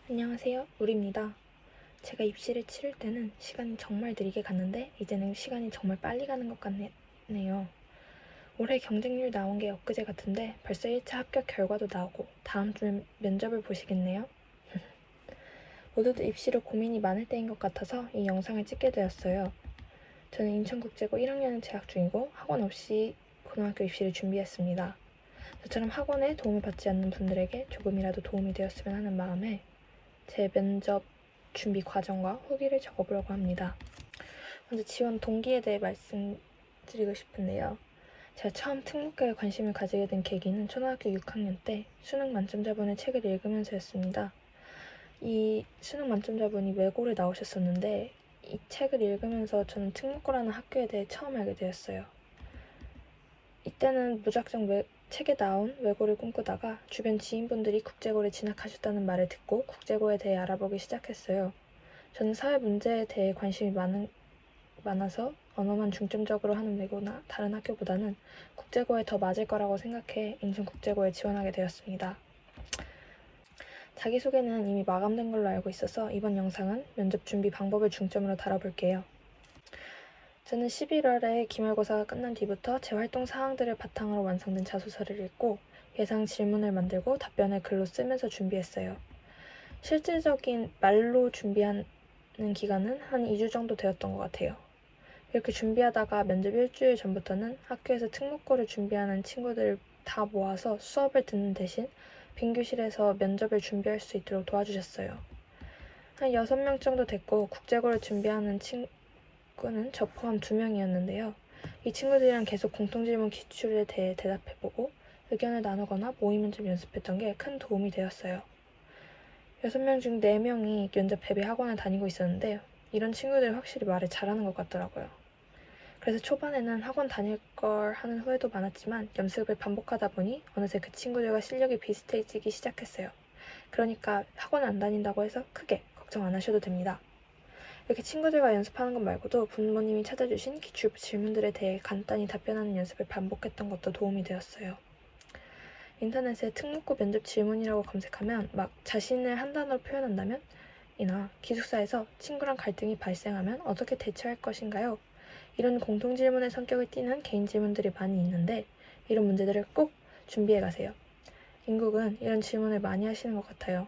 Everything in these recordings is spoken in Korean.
안녕하세요, 우리입니다. 제가 입시를 치를 때는 시간이 정말 느리게 갔는데 이제는 시간이 정말 빨리 가는 것 같네요. 올해 경쟁률 나온 게 엊그제 같은데 벌써 1차 합격 결과도 나오고 다음 주면 면접을 보시겠네요. 모두들 입시로 고민이 많을 때인 것 같아서 이 영상을 찍게 되었어요. 저는 인천국제고 1학년을 재학 중이고 학원 없이 고등학교 입시를 준비했습니다. 저처럼 학원에 도움을 받지 않는 분들에게 조금이라도 도움이 되었으면 하는 마음에 제 면접 준비 과정과 후기를 적어보려고 합니다. 먼저 지원 동기에 대해 말씀드리고 싶은데요. 제가 처음 특목고에 관심을 가지게 된 계기는 초등학교 6학년 때 수능 만점자분의 책을 읽으면서였습니다. 이 수능 만점자분이 외고를 나오셨었는데 이 책을 읽으면서 저는 특목고라는 학교에 대해 처음 알게 되었어요. 이때는 무작정 책에 나온 외고를 꿈꾸다가 주변 지인분들이 국제고를 진학하셨다는 말을 듣고 국제고에 대해 알아보기 시작했어요. 저는 사회 문제에 대해 관심이 많아서 언어만 중점적으로 하는 외고나 다른 학교보다는 국제고에 더 맞을 거라고 생각해 인천국제고에 지원하게 되었습니다. 자기소개는 이미 마감된 걸로 알고 있어서 이번 영상은 면접 준비 방법을 중점으로 다뤄볼게요. 저는 11월에 기말고사가 끝난 뒤부터 제 활동 사항들을 바탕으로 완성된 자소서를 읽고 예상 질문을 만들고 답변을 글로 쓰면서 준비했어요. 실질적인 말로 준비하는 기간은 한 2주 정도 되었던 것 같아요. 이렇게 준비하다가 면접 일주일 전부터는 학교에서 특목고를 준비하는 친구들을 다 모아서 수업을 듣는 대신 빈 교실에서 면접을 준비할 수 있도록 도와주셨어요. 한 6명 정도 됐고 국제고를 준비하는 친구는 저 포함 2명이었는데요. 이 친구들이랑 계속 공통질문 기출에 대해 대답해보고 의견을 나누거나 모의 면접 연습했던 게 큰 도움이 되었어요. 6명 중 4명이 면접 대비 학원을 다니고 있었는데 이런 친구들이 확실히 말을 잘하는 것 같더라고요. 그래서 초반에는 학원 다닐 걸 하는 후회도 많았지만 연습을 반복하다 보니 어느새 그 친구들과 실력이 비슷해지기 시작했어요. 그러니까 학원을 안 다닌다고 해서 크게 걱정 안 하셔도 됩니다. 이렇게 친구들과 연습하는 것 말고도 부모님이 찾아주신 기출 질문들에 대해 간단히 답변하는 연습을 반복했던 것도 도움이 되었어요. 인터넷에 특목고 면접 질문이라고 검색하면 막 자신을 한 단어로 표현한다면? 이나 기숙사에서 친구랑 갈등이 발생하면 어떻게 대처할 것인가요? 이런 공통질문의 성격을 띠는 개인 질문들이 많이 있는데 이런 문제들을 꼭 준비해 가세요. 인국은 이런 질문을 많이 하시는 것 같아요.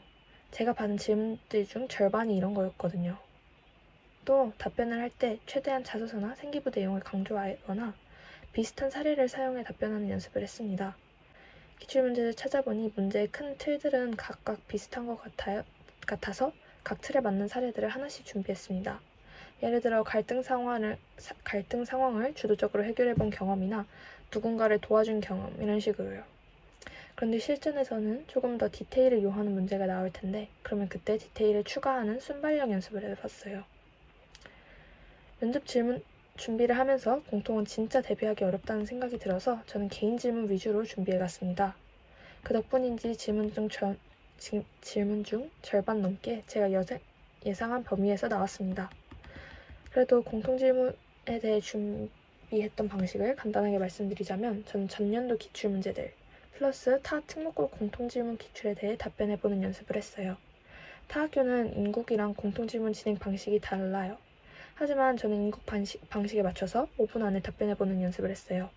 제가 받은 질문들 중 절반이 이런 거였거든요. 또 답변을 할 때 최대한 자소서나 생기부 내용을 강조하거나 비슷한 사례를 사용해 답변하는 연습을 했습니다. 기출문제를 찾아보니 문제의 큰 틀들은 각각 비슷한 것 같아서 각 틀에 맞는 사례들을 하나씩 준비했습니다. 예를 들어 갈등 상황을 주도적으로 해결해본 경험이나 누군가를 도와준 경험 이런 식으로요. 그런데 실전에서는 조금 더 디테일을 요하는 문제가 나올 텐데 그러면 그때 디테일을 추가하는 순발력 연습을 해봤어요. 면접 질문 준비를 하면서 공통은 진짜 대비하기 어렵다는 생각이 들어서 저는 개인 질문 위주로 준비해갔습니다. 그 덕분인지 질문 중 절반 넘게 제가 예상한 범위에서 나왔습니다. 그래도 공통질문에 대해 준비했던 방식을 간단하게 말씀드리자면 저는 전년도 기출문제들 플러스 타 특목고 공통질문 기출에 대해 답변해보는 연습을 했어요. 타 학교는 인국이랑 공통질문 진행 방식이 달라요. 하지만 저는 인국 방식에 맞춰서 5분 안에 답변해보는 연습을 했어요.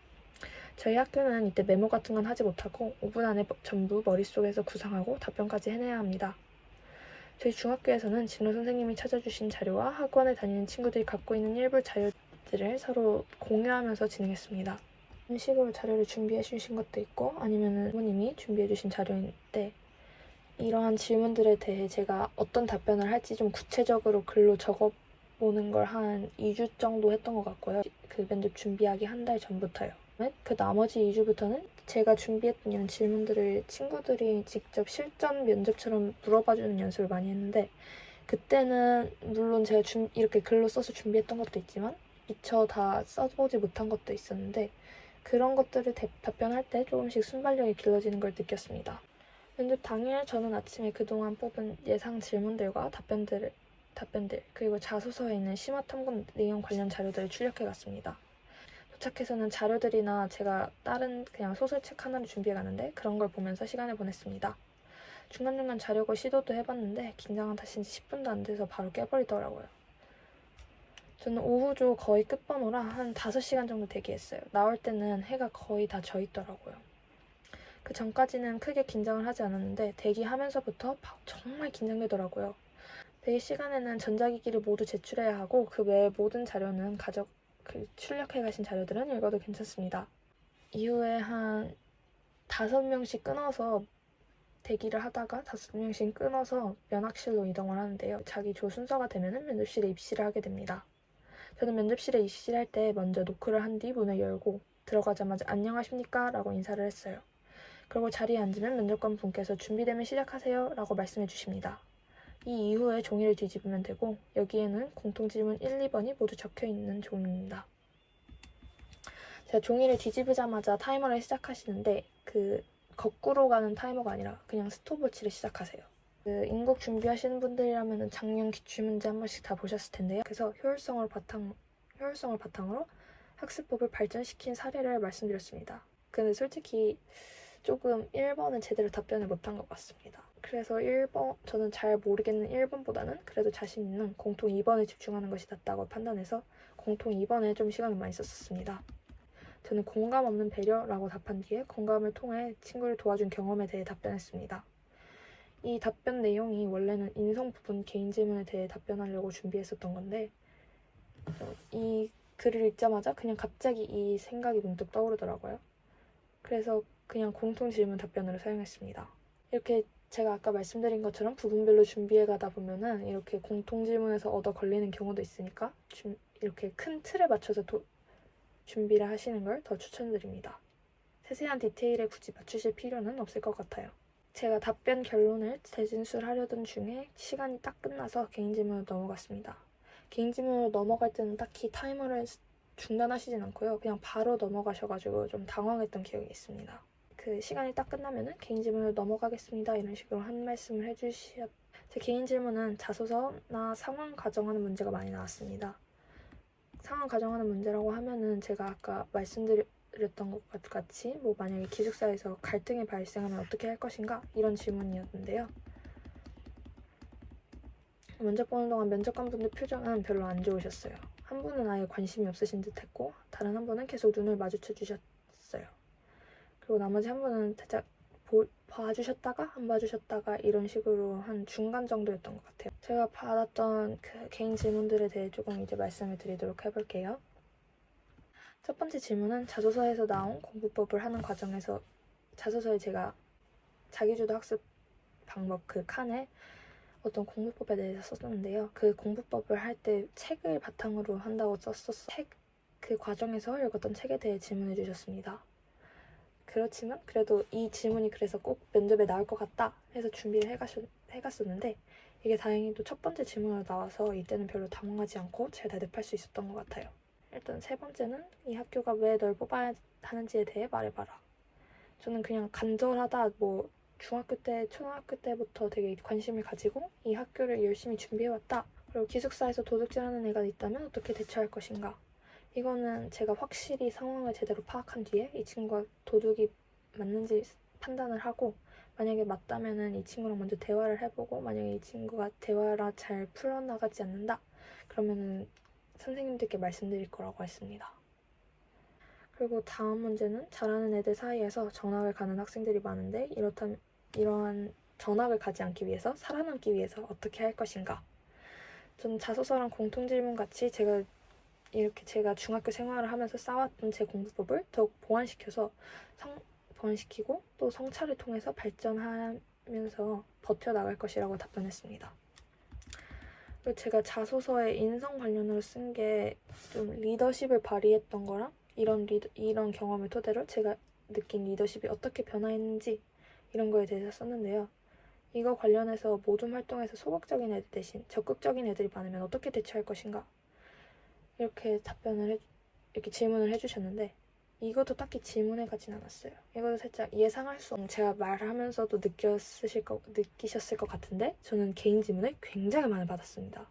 저희 학교는 이때 메모 같은 건 하지 못하고 5분 안에 전부 머릿속에서 구상하고 답변까지 해내야 합니다. 저희 중학교에서는 진로 선생님이 찾아주신 자료와 학원에 다니는 친구들이 갖고 있는 일부 자료들을 서로 공유하면서 진행했습니다. 이런 식으로 자료를 준비해 주신 것도 있고 아니면 부모님이 준비해 주신 자료인데 이러한 질문들에 대해 제가 어떤 답변을 할지 좀 구체적으로 글로 적어보는 걸 한 2주 정도 했던 것 같고요. 그 면접 준비하기 한 달 전부터요. 그 나머지 2주부터는 제가 준비했던 이런 질문들을 친구들이 직접 실전 면접처럼 물어봐주는 연습을 많이 했는데 그때는 물론 제가 이렇게 글로 써서 준비했던 것도 있지만 미처 다 써보지 못한 것도 있었는데 그런 것들을 답변할 때 조금씩 순발력이 길러지는 걸 느꼈습니다. 면접 당일 저는 아침에 그동안 뽑은 예상 질문들과 답변들 그리고 자소서에 있는 심화 탐구 내용 관련 자료들을 출력해 갔습니다. 도착해서는 자료들이나 제가 다른 그냥 소설책 하나를 준비해 가는데 그런 걸 보면서 시간을 보냈습니다. 중간중간 자려고 시도도 해봤는데 긴장한 탓인지 10분도 안 돼서 바로 깨버리더라고요. 저는 오후조 거의 끝번호라 한 5시간 정도 대기했어요. 나올 때는 해가 거의 다 져 있더라고요. 그 전까지는 크게 긴장을 하지 않았는데 대기하면서부터 정말 긴장되더라고요. 대기 시간에는 전자기기를 모두 제출해야 하고 그 외에 모든 자료는 출력해 가신 자료들은 읽어도 괜찮습니다. 이후에 한 5명씩 끊어서 대기를 하다가 5명씩 끊어서 면학실로 이동을 하는데요. 자기 조 순서가 되면 면접실에 입실을 하게 됩니다. 저는 면접실에 입실할 때 먼저 노크를 한 뒤 문을 열고 들어가자마자 안녕하십니까? 라고 인사를 했어요. 그리고 자리에 앉으면 면접관 분께서 준비되면 시작하세요 라고 말씀해 주십니다. 이 이후에 종이를 뒤집으면 되고 여기에는 공통질문 1, 2번이 모두 적혀있는 종입니다. 제가 종이를 뒤집으자마자 타이머를 시작하시는데 거꾸로 가는 타이머가 아니라 그냥 스톱워치를 시작하세요. 인국 준비하시는 분들이라면 작년 기출문제 한 번씩 다 보셨을 텐데요. 그래서 효율성을 바탕으로 학습법을 발전시킨 사례를 말씀드렸습니다. 근데 솔직히 조금 1번은 제대로 답변을 못한 것 같습니다. 그래서 저는 잘 모르겠는 1번보다는 그래도 자신 있는 공통 2번에 집중하는 것이 낫다고 판단해서 공통 2번에 좀 시간을 많이 썼습니다. 저는 공감 없는 배려라고 답한 뒤에 공감을 통해 친구를 도와준 경험에 대해 답변했습니다. 이 답변 내용이 원래는 인성 부분 개인 질문에 대해 답변하려고 준비했었던 건데 이 글을 읽자마자 그냥 갑자기 이 생각이 문득 떠오르더라고요. 그래서 그냥 공통 질문 답변으로 사용했습니다. 이렇게 제가 아까 말씀드린 것처럼 부분별로 준비해 가다 보면은 이렇게 공통 질문에서 얻어 걸리는 경우도 있으니까 이렇게 큰 틀에 맞춰서 준비를 하시는 걸 더 추천드립니다. 세세한 디테일에 굳이 맞추실 필요는 없을 것 같아요. 제가 답변 결론을 재진술하려던 중에 시간이 딱 끝나서 개인 질문으로 넘어갔습니다. 개인 질문으로 넘어갈 때는 딱히 타이머를 중단하시진 않고요. 그냥 바로 넘어가셔가지고 좀 당황했던 기억이 있습니다. 그 시간이 딱 끝나면은 개인 질문으로 넘어가겠습니다. 이런 식으로 한 말씀을 제 개인 질문은 자소서나 상황 가정하는 문제가 많이 나왔습니다. 상황 가정하는 문제라고 하면은 제가 아까 말씀드렸던 것 같이 만약에 기숙사에서 갈등이 발생하면 어떻게 할 것인가 이런 질문이었는데요. 면접 보는 동안 면접관분들 표정은 별로 안 좋으셨어요. 한 분은 아예 관심이 없으신 듯 했고 다른 한 분은 계속 눈을 마주쳐 주셨어요. 그리고 나머지 한 분은 살짝 봐주셨다가 안 봐주셨다가 이런 식으로 한 중간 정도였던 것 같아요. 제가 받았던 그 개인 질문들에 대해 조금 이제 말씀을 드리도록 해볼게요. 첫 번째 질문은 자소서에서 나온 공부법을 하는 과정에서 자소서에 제가 자기주도 학습 방법 그 칸에 어떤 공부법에 대해서 썼는데요. 그 공부법을 할 때 책을 바탕으로 한다고 썼었어요. 그 과정에서 읽었던 책에 대해 질문해 주셨습니다. 그렇지만 그래도 이 질문이 그래서 꼭 면접에 나올 것 같다 해서 준비를 해갔었는데 이게 다행히도 첫 번째 질문으로 나와서 이때는 별로 당황하지 않고 잘 대답할 수 있었던 것 같아요. 일단 세 번째는 이 학교가 왜 널 뽑아야 하는지에 대해 말해봐라. 저는 그냥 간절하다 중학교 때, 초등학교 때부터 되게 관심을 가지고 이 학교를 열심히 준비해왔다. 그리고 기숙사에서 도둑질하는 애가 있다면 어떻게 대처할 것인가. 이거는 제가 확실히 상황을 제대로 파악한 뒤에 이 친구가 도둑이 맞는지 판단을 하고 만약에 맞다면은 이 친구랑 먼저 대화를 해보고 만약에 이 친구가 대화가 잘 풀어나가지 않는다 그러면은 선생님들께 말씀드릴 거라고 했습니다. 그리고 다음 문제는 잘하는 애들 사이에서 전학을 가는 학생들이 많은데 이러한 전학을 가지 않기 위해서 살아남기 위해서 어떻게 할 것인가. 저는 자소서랑 공통질문같이 제가 중학교 생활을 하면서 쌓았던 제 공부법을 더욱 보완시키고 또 성찰을 통해서 발전하면서 버텨나갈 것이라고 답변했습니다. 그리고 제가 자소서에 인성 관련으로 쓴 게 좀 리더십을 발휘했던 거랑 이런 경험을 토대로 제가 느낀 리더십이 어떻게 변화했는지 이런 거에 대해서 썼는데요. 이거 관련해서 모둠 활동에서 소극적인 애들 대신 적극적인 애들이 많으면 어떻게 대처할 것인가 이렇게 질문을 해주셨는데 이것도 딱히 질문에 가진 않았어요. 이것도 살짝 예상할 수 없는 제가 말하면서도 느끼셨을 것 같은데 저는 개인 질문을 굉장히 많이 받았습니다.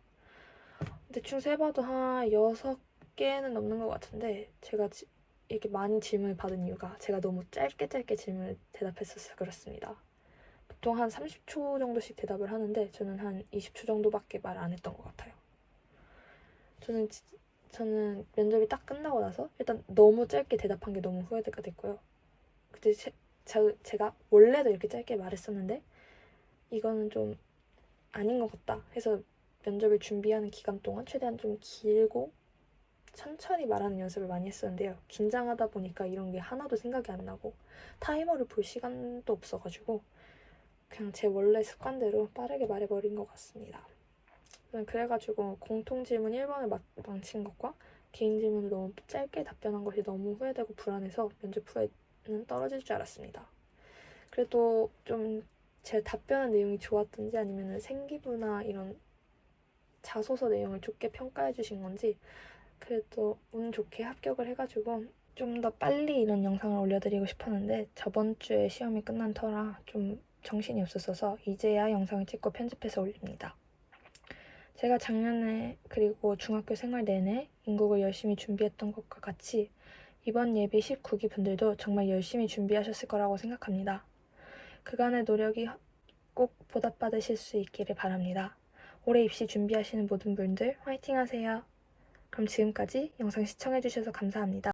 대충 세봐도 한 6개는 넘는 것 같은데 제가 이렇게 많이 질문을 받은 이유가 제가 너무 짧게 질문을 대답했어서 그렇습니다. 보통 한 30초 정도씩 대답을 하는데 저는 한 20초 정도밖에 말 안 했던 것 같아요. 저는 면접이 딱 끝나고 나서 일단 너무 짧게 대답한 게 너무 후회가 됐고요. 그때 제가 원래도 이렇게 짧게 말했었는데 이거는 좀 아닌 것 같다 해서 면접을 준비하는 기간 동안 최대한 좀 길고 천천히 말하는 연습을 많이 했었는데요. 긴장하다 보니까 이런 게 하나도 생각이 안 나고 타이머를 볼 시간도 없어가지고 그냥 제 원래 습관대로 빠르게 말해버린 것 같습니다. 그래가지고 공통 질문 1번을 망친 것과 개인 질문을 너무 짧게 답변한 것이 너무 후회되고 불안해서 면접 후에는 떨어질 줄 알았습니다. 그래도 좀 제 답변한 내용이 좋았던지 아니면 생기부나 이런 자소서 내용을 좋게 평가해 주신 건지 그래도 운 좋게 합격을 해가지고 좀 더 빨리 이런 영상을 올려드리고 싶었는데 저번 주에 시험이 끝난 터라 좀 정신이 없었어서 이제야 영상을 찍고 편집해서 올립니다. 제가 작년에 그리고 중학교 생활 내내 인국을 열심히 준비했던 것과 같이 이번 예비 19기 분들도 정말 열심히 준비하셨을 거라고 생각합니다. 그간의 노력이 꼭 보답받으실 수 있기를 바랍니다. 올해 입시 준비하시는 모든 분들 화이팅 하세요. 그럼 지금까지 영상 시청해주셔서 감사합니다.